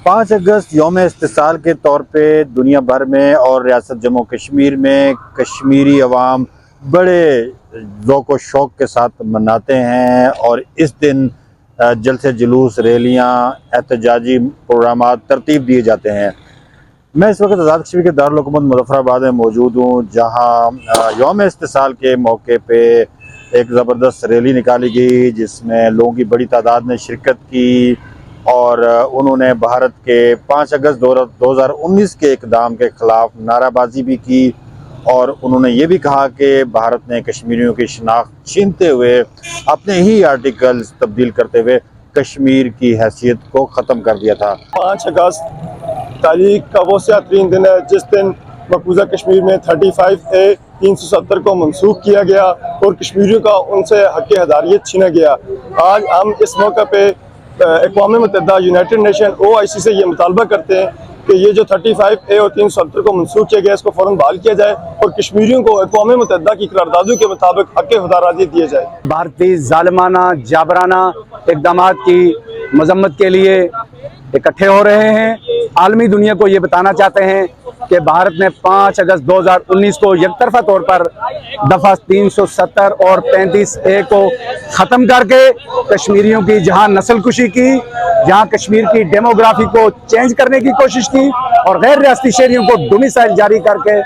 5 अगस्त यौम इस्तिसाल के तौर पे दुनिया भर में और रियासत जम्मू कश्मीर में कश्मीरी अवाम बड़े ज़ौक़ व शौक़ के साथ मनाते हैं और इस दिन जलसे जुलूस, रैलियाँ, एहतजाजी प्रोग्राम तरतीब दिए जाते हैं। मैं इस वक्त आज़ाद कश्मीर के दारुल हुकूमत मुज़फ़्फ़राबाद में मौजूद हूँ, जहाँ यौम इस्तिसाल के मौके पे एक ज़बरदस्त रैली निकाली गई जिसमें लोगों की बड़ी तादाद ने शिरकत की और उन्होंने भारत के 5 अगस्त 2019 के इक़दाम के ख़िलाफ़ नाराबाजी भी की और उन्होंने ये भी कहा कि भारत ने कश्मीरियों की शनाख्त छीनते हुए अपने ही आर्टिकल्स तब्दील करते हुए कश्मीर की हैसियत को ख़त्म कर दिया था। 5 अगस्त तारीख का वो तरीन दिन है जिस दिन मकबूजा कश्मीर में 35A 370 को मनसूख किया गया और कश्मीरियों का उनसे हक़ हदारियत छीना गया। आज हम इस मौके पे अक़वाम मुत्तहिदा यूनाइटेड नेशन OIC से ये मुतालबा करते हैं कि ये जो 35A और 370 को मनसूख किया गया इसको फ़ौरन बहाल किया जाए और कश्मीरियों को अक़वाम मुत्तहिदा की करारदादों के मुताबिक हक़ हदारियत दिए जाए। भारतीय जालिमाना जाबराना इक़दामात की मजम्मत के लिए इकट्ठे हो रहे हैं। आलमी दुनिया को ये बताना चाहते हैं कि भारत ने 5 अगस्त 2019 को एकतरफा तौर पर दफ़ा 370 और 35A को ख़त्म करके कश्मीरियों की जहां नस्लकुशी की, जहां कश्मीर की डेमोग्राफी को चेंज करने की कोशिश की और गैर रियासती शहरियों को डोमिसाइल जारी करके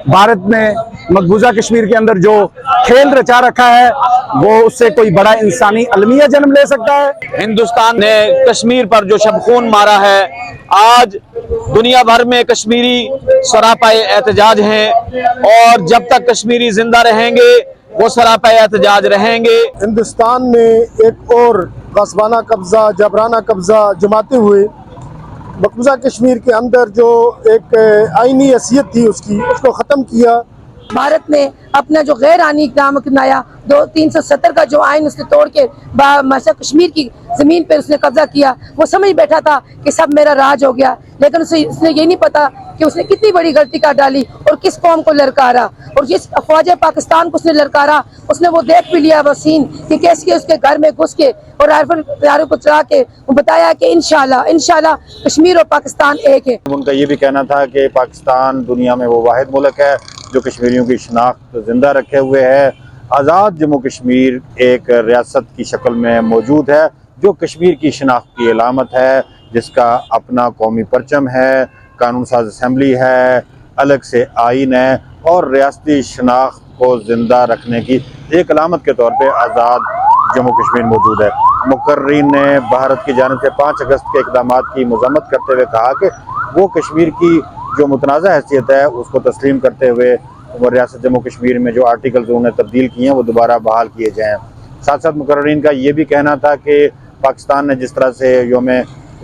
भारत ने मकबूजा कश्मीर के अंदर जो खेल रचा रखा है वो उससे कोई बड़ा इंसानी अलमिया जन्म ले सकता है। हिंदुस्तान ने कश्मीर पर जो शबखून मारा है, आज दुनिया भर में कश्मीरी सरापाए एहतजाज हैं और जब तक कश्मीरी जिंदा रहेंगे वो सरापाए एहतजाज रहेंगे। हिंदुस्तान ने एक और गस्बाना कब्जा, जबराना कब्जा जमाते हुए मकबूजा कश्मीर के अंदर जो एक आईनी हैसियत थी उसको ख़त्म किया। भारत ने अपना जो गैर आनी इक़दाम अपनाया, 370 का जो आइन उसने तोड़ के कश्मीर की ज़मीन पे उसने कब्जा किया। वो समझ बैठा था कि सब मेरा राज हो गया, लेकिन उसने ये नहीं पता कि उसने कितनी बड़ी गलती कर डाली और किस कौम को ललकारा और जिस अफवाज पाकिस्तान को उसने ललकारा, उसने वो देख भी लिया वो सीन कि कैसे उसके घर में घुस के और राइफल तैयारों को चला के वो बताया कि इंशाल्लाह कश्मीर और पाकिस्तान एक है। उनका ये भी कहना था कि पाकिस्तान दुनिया में वो वाहिद मुल्क है जो कश्मीरियों की शनाख्त जिंदा रखे हुए है। आज़ाद जम्मू कश्मीर एक रियासत की शक्ल में मौजूद है जो कश्मीर की शनाख्त की अलामत है, जिसका अपना कौमी परचम है, कानून साज असम्बली है, अलग से आइन है और रियासती शनाख्त को ज़िंदा रखने की एक अलामत के तौर पर आज़ाद जम्मू कश्मीर मौजूद है। मुकर्रीन ने भारत की जानिब से 5 अगस्त के इक़दामात की मज़म्मत करते हुए कहा कि वो कश्मीर की जो मुतनाज़ा हैसियत है उसको तस्लीम करते हुए वो रियासत जम्मू कश्मीर में जो आर्टिकल्स उन्होंने तब्दील किए हैं वो दोबारा बहाल किए जाएँ। साथ साथ मुकर्रीन का ये भी कहना था कि पाकिस्तान ने जिस तरह से यौम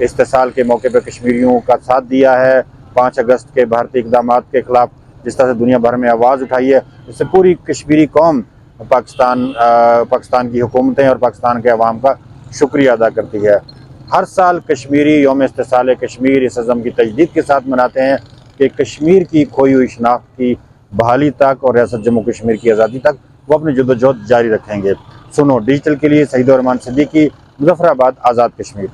इस्तिसाल के मौके पर कश्मीरियों का साथ दिया है, 5 अगस्त के भारतीय इक़दामात के ख़िलाफ़ जिस तरह से दुनिया भर में आवाज़ उठाई है, इससे पूरी कश्मीरी कौम पाकिस्तान की हुकूमतें और पाकिस्तान के अवाम का शुक्रिया अदा करती है। हर साल कश्मीरी यौम इस्तिसाल कश्मीर इस अज़म की तजदीद के साथ मनाते हैं कि कश्मीर की खोई हुई शनाख्त की बहाली तक और रियासत जम्मू कश्मीर की आज़ादी तक वो अपनी जद्दोजहद जारी रखेंगे। सुनो डिजिटल के लिए सईद रहमान सिद्दीकी, मुज़फ़्फ़राबाद, आज़ाद कश्मीर।